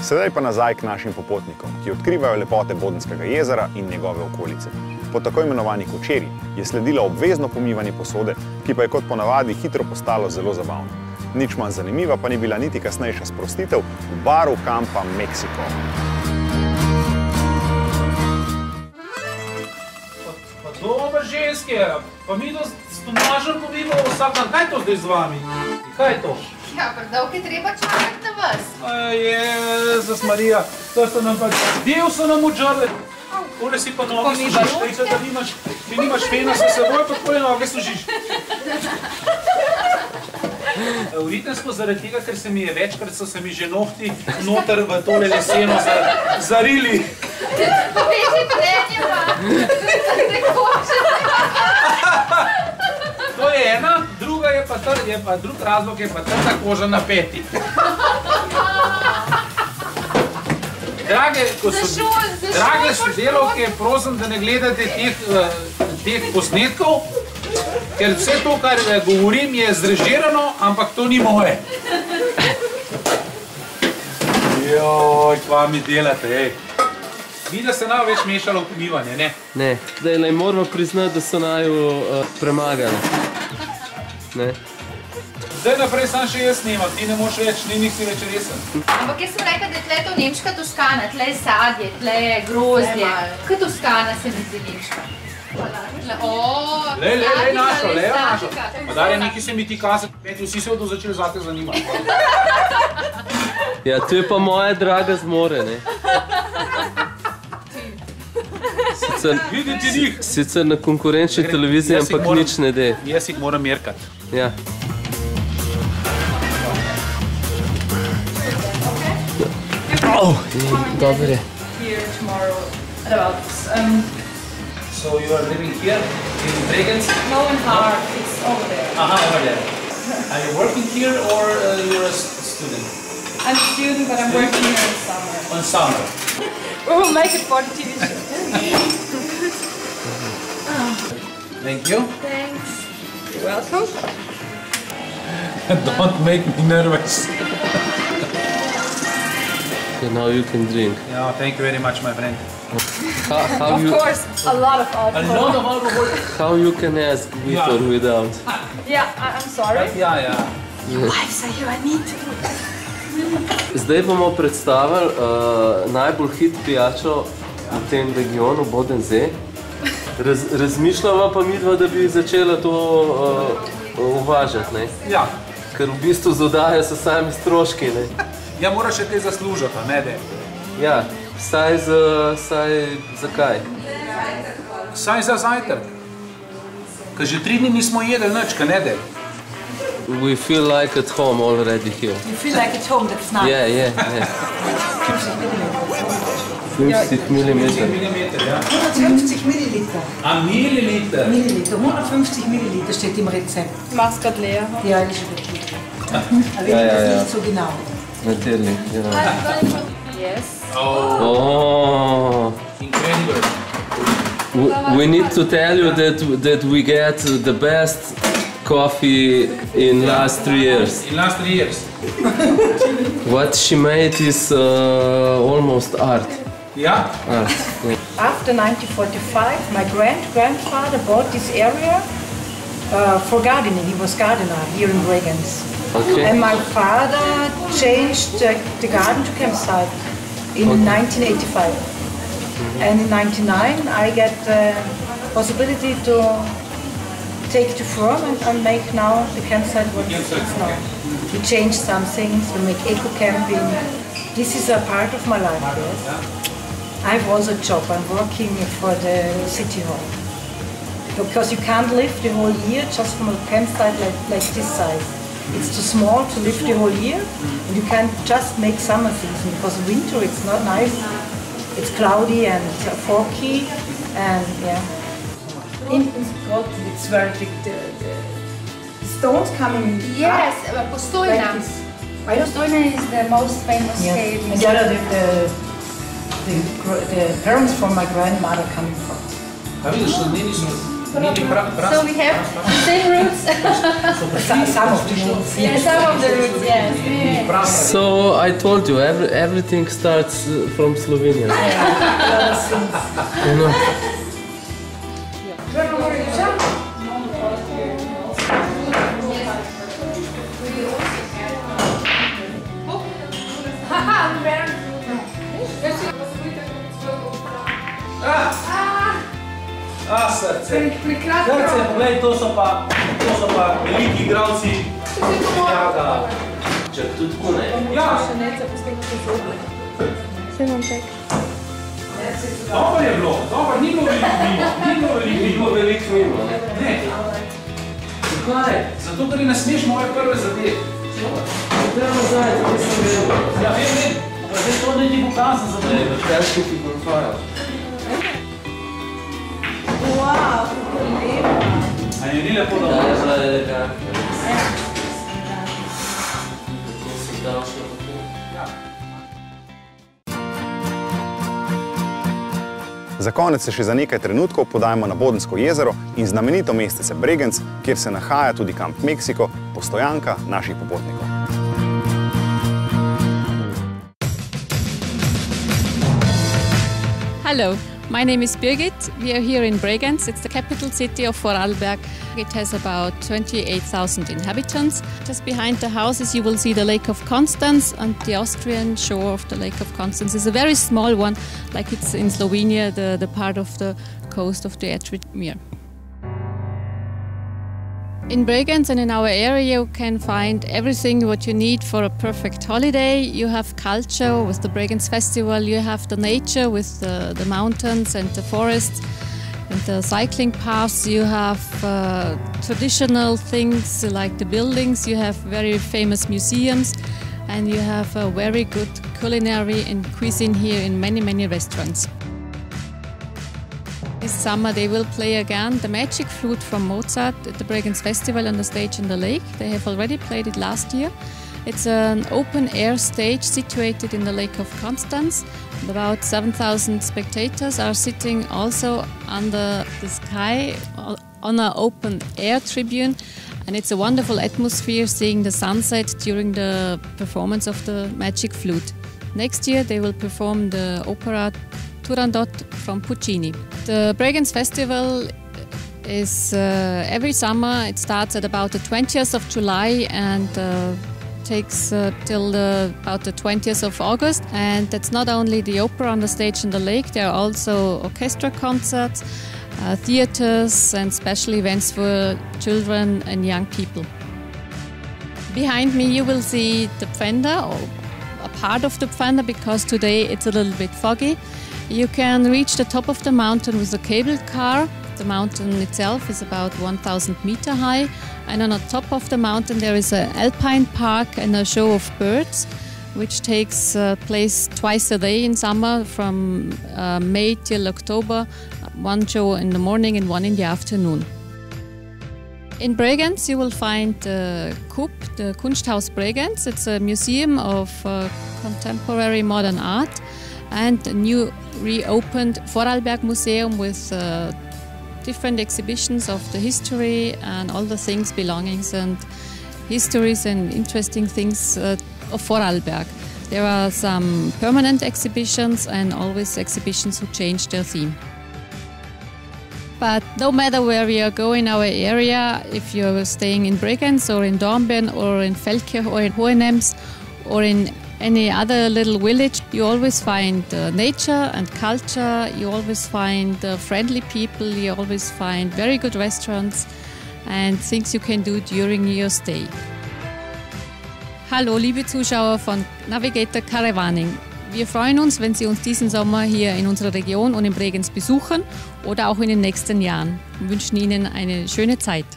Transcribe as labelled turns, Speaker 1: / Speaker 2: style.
Speaker 1: Sedaj pa nazaj k našim popotnikom, ki odkrivajo lepote Bodenskega jezera in njegove okolice. Po tako imenovani kočeri je sledilo obvezno pomivanje posode, ki pa je kot ponavadi hitro postalo zelo zabavno. Nič manj zanimiva pa ni bila niti kasnejša sprostitev v baru kampa Meksiko.
Speaker 2: Pa dober ženske, pa mi s Tomažem povimo vsak dan, kaj je to zdaj z vami? Kaj je to?
Speaker 3: Ja, predolgo je treba čakati na vas.
Speaker 2: Jezus Marija, to so nam pa del so nam odžrli. Ule si pa noge služiš, reče, da nimaš fena s seboj, pa tvoje noge služiš. Vritensko zaradi tega, ker se mi je večkrat so se mi že nohti noter v tole leseno zarili.
Speaker 3: Povečaj trenjeva,
Speaker 2: To je ena, druga je pa drug razlog je pa trda koža na peti. Drage sodelavke, prosim, da ne gledate teh posnetkov, ker vse to, kar govorim, je zrežirano, ampak to ni moje. Joj, kva mi delate, ej. Vi, da se nam več mešalo v pomivanje, ne?
Speaker 4: Ne, zdaj moramo priznati, da so naju premagali. Ne.
Speaker 2: Zdaj naprej sam še jaz snemam, ti ne moš več, nisi več resen.
Speaker 3: Ampak jaz sem rekla, da je tle to nemška Toskana, tle je sadje, tle je grozdje. Kaj Toskana se mi zdi nemška?
Speaker 2: Lej našo. Pa Darja, neki se mi ti kaze, vsi se bodo začeli zate zanimati.
Speaker 4: Ja, to je pa moja draga zmore, ne.
Speaker 2: Vidite njih.
Speaker 4: Sicer na konkurenčni televiziji, ampak nič ne de.
Speaker 2: Jaz jih moram merkati.
Speaker 4: Ja. Dobro je.
Speaker 2: So you are living here in Bregenz?
Speaker 5: No, in Haar. It's over there.
Speaker 2: Aha, over there. Are you working here or you're a student?
Speaker 5: I'm a student, but I'm working here in summer.
Speaker 2: On summer.
Speaker 5: We will make it for the TV show.
Speaker 2: Thank you.
Speaker 5: Thanks. You're welcome.
Speaker 2: Don't make me nervous.
Speaker 4: So now you can drink.
Speaker 2: Yeah, thank you very much, my friend.
Speaker 5: Of course, a lot of alcohol.
Speaker 2: A lot of alcohol.
Speaker 4: How you can ask with or without?
Speaker 5: Yeah, I'm sorry.
Speaker 2: Ja.
Speaker 5: Your wife said I need to.
Speaker 4: Zdaj bomo predstavili najbolj hit pijačo v tem regionu, Bodensee. Razmišljava pa midva, da bi začela to uvažati, ne?
Speaker 2: Ja.
Speaker 4: Ker v bistvu z oddaje so sami stroški, ne?
Speaker 2: Ja, moraš še te zaslužati, a ne de?
Speaker 4: Ja, saj za kaj?
Speaker 2: Saj za zajtrk. Ker že 3 dni nismo jedli nič, ka ne de?
Speaker 4: We feel like at home already here.
Speaker 5: You feel like at home, that's nice.
Speaker 4: Yeah. 50 millimeter.
Speaker 6: 150 Milliliter.
Speaker 2: A Milliliter?
Speaker 6: Milliliter, 150 Milliliter steht im Rezept.
Speaker 5: Du machst gerade leer.
Speaker 6: Ja, ist wirklich. Aber das ist nicht so genau.
Speaker 4: Natürlich, genau.
Speaker 5: Yes.
Speaker 4: Oh.
Speaker 2: Incredible.
Speaker 4: We need to tell you that we get the best coffee in last 3 years.
Speaker 2: In last 3 years.
Speaker 4: What she made is almost art.
Speaker 2: Ja?
Speaker 4: Art. Yeah.
Speaker 6: After 1945, my grandfather bought this area for gardening. He was gardener here in Bregenz.
Speaker 4: Okay.
Speaker 6: And my father changed the garden to campsite in 1985. And in 1999, I get the possibility to take the farm and make now the campsite what it's now. We change some things, we make eco-camping. This is a part of my life, yes. I have also a job, I'm working for the city hall. Because you can't live the whole year just from a campsite like this size. It's too small to live the whole year, and you can't just make summer season, because winter it's not nice. It's cloudy and foggy, and yeah. In Scotland, it's where the stones coming.
Speaker 3: Yes, Postojna. Postojna is the most famous cave.
Speaker 6: And the other, the parents from my grandmother coming from.
Speaker 3: So we have the same roots.
Speaker 6: Some of the roots.
Speaker 3: Yeah, some of the roots, yes.
Speaker 4: So I told you, everything starts from Slovenia. You know.
Speaker 2: Srce, poglej, to so pa veliki igralci.
Speaker 4: Čak tudi tako ne?
Speaker 2: Ja. Dobro je bilo, dobro, ni bilo veliko mimo. Ne. Zakaj? Zato, ker ne smeš moje prve zadeve.
Speaker 4: Treba nazaj, tako sem vedel.
Speaker 2: Ja, vem. Zdaj to ne ti pokazam za me.
Speaker 4: Težko ti profile.
Speaker 6: Wow, kako lepo.
Speaker 2: A je ni lepo, da
Speaker 4: Ja,
Speaker 2: bo?
Speaker 4: je bila elegantna. Tako si dal še tako.
Speaker 1: Za konec se še za nekaj trenutkov podajamo na Bodensko jezero in znamenito mestece Bregenz, kjer se nahaja tudi kamp Meksiko, postojanka naših popotnikov.
Speaker 7: Hello, my name is Birgit. We are here in Bregenz. It's the capital city of Vorarlberg. It has about 28,000 inhabitants. Just behind the houses you will see the Lake of Constance, and the Austrian shore of the Lake of Constance is a very small one, like it's in Slovenia, the part of the coast of the Ettrick Mere. In Bregenz and in our area you can find everything what you need for a perfect holiday. You have culture with the Bregenz Festival, you have the nature with the mountains and the forests and the cycling paths, you have traditional things like the buildings, you have very famous museums, and you have a very good culinary and cuisine here in many restaurants. This summer they will play again the Magic Flute from Mozart at the Bregenz Festival on the stage in the lake. They have already played it last year. It's an open-air stage situated in the Lake of Constance. And about 7,000 spectators are sitting also under the sky on an open-air tribune. And it's a wonderful atmosphere seeing the sunset during the performance of the Magic Flute. Next year they will perform the opera Turandot from Puccini. The Bregenz Festival is every summer. It starts at about the 20th of July and takes till about the 20th of August. And that's not only the opera on the stage in the lake, there are also orchestra concerts, theaters and special events for children and young people. Behind me you will see the Pfänder, or a part of the Pfänder, because today it's a little bit foggy. You can reach the top of the mountain with a cable car. The mountain itself is about 1,000 meters high, and on the top of the mountain there is an alpine park and a show of birds, which takes place twice a day in summer from May till October, one show in the morning and one in the afternoon. In Bregenz you will find the KUB, the Kunsthaus Bregenz. It's a museum of contemporary modern art, and a new reopened Vorarlberg Museum with different exhibitions of the history and all the things, belongings and histories and interesting things of Vorarlberg. There are some permanent exhibitions and always exhibitions who change their theme. But no matter where we are going in our area, if you're staying in Bregenz or in Dornbirn or in Feldkirch or in Hohenems or in any other little village, you always find nature and culture, you always find friendly people, you always find very good restaurants and things you can do during your stay. Hallo liebe Zuschauer von Navigator Caravaning. Wir freuen uns, wenn Sie uns diesen Sommer hier in unserer Region und in Bregenz besuchen oder auch in den nächsten Jahren. Wir wünschen Ihnen eine schöne Zeit.